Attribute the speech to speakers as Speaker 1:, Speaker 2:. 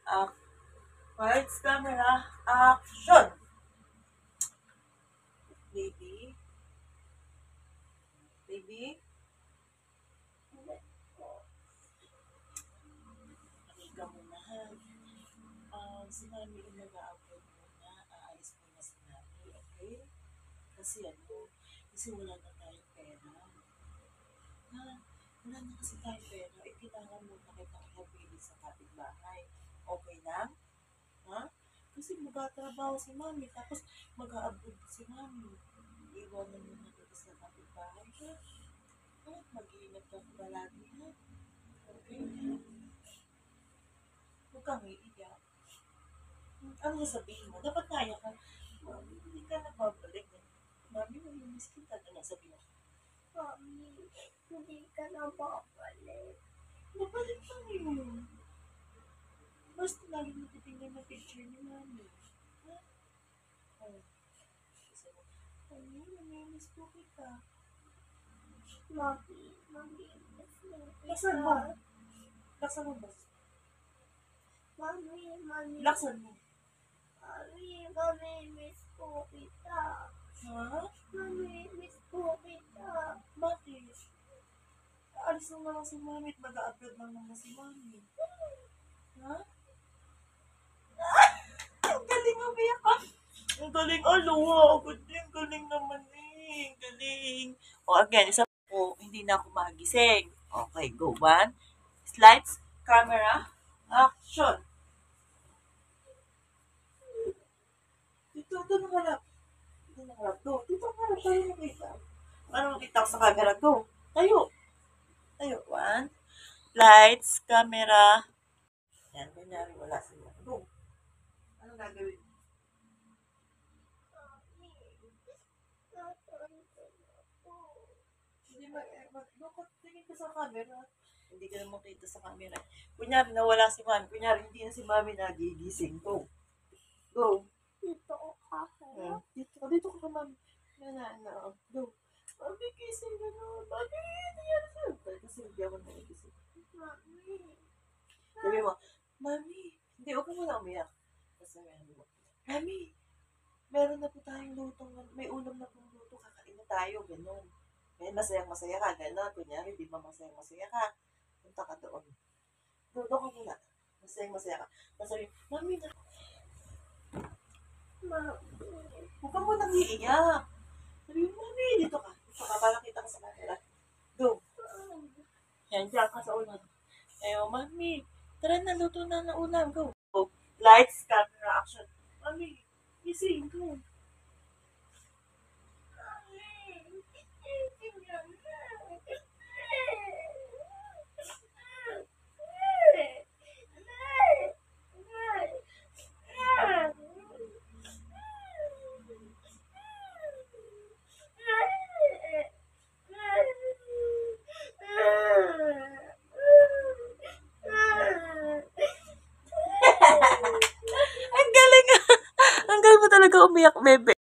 Speaker 1: Lights, camera, action! Baby? Baby? Halika muna, ha? Si Mami yung nag-a-upload muna. Aalis muna si Mami, okay? Kasi wala na tayong pera. Ha? Wala na kasi tayong pera. Kailangan muna kita ihabili sa kapitbahay. Okay lang? Ha? Kasi magtatrabaho si Mami, tapos mag-a-upload si Mami. Iwanan mo na kita sa kapitbahay, ha? Mag-iingat ka palagi, ha? Okay? Huwag kang iiyak. Ano sasabihin mo? Dapat kaya ka. Mami, hindi ka nababalik. Mami, namimis kita. Ano sabihin mo?
Speaker 2: Mami, hindi ka na babalik.
Speaker 1: Babalik pa rin. Basta lagi mo titingnan na picture ni Mami. Ha? Oh. Mami, namimis po kita.
Speaker 2: Mami, miss mo
Speaker 1: Laksan mo. Laksan mo ba?
Speaker 2: Mami.
Speaker 1: Laksan mo.
Speaker 2: Mami, miss po kita.
Speaker 1: Ha?
Speaker 2: Mami, miss po kita.
Speaker 1: Bakit? Aalis na lang si Mami at mag-a-upload lang naman si Mami. Ha? Ang galing umiyak ka. Ang galing, aloha. Ang galing naman eh. Ang galing. O again, isa po, hindi na ako magising. Okay, go. 1. Lights, camera, action. Dito nakalap. Dito nakalap. Go. Dito nakalap. Tayo makita. Paano makita ko sa camera? Go. Tayo. 1. Lights, camera. Yan, kunyari wala sila. Go. Anong gagawin? Hindi tingin ka sa camera. Hindi ka naman kita sa camera. Kunyari nawala si Mami. Kunyari hindi na si Mami nagigising. Go. Go.
Speaker 2: Dito ka.
Speaker 1: Dito ka Mami. Go. Mami, gising ka na. Mami, nangyari sa'yo. Kasi hindi ako nagigising.
Speaker 2: Mami.
Speaker 1: Sabi mo, Mami, hindi, huwag ka muna umiyak. Kasi sabi mo, Mami, meron na po tayong lutong, may ulam na pong luto, kakain na tayo, gano'n. Ngayon, masayang-masaya ka, gano'n. Kunyari, di ba masayang-masaya ka? Punta ka doon. Doon ka muna. Masayang-masaya ka. Tapos sabi, Mami, huwag ka muna iiyak. Sabi mo, Mami, dito ka. Para kita ka sa camera. Go. Yan, dyan ka sa ulam. Ayaw, Mami, tara na, luto na ng ulam. Go. Lights, camera, action. Mami, gising, go. Ang galing mo talaga umiyak, bebe.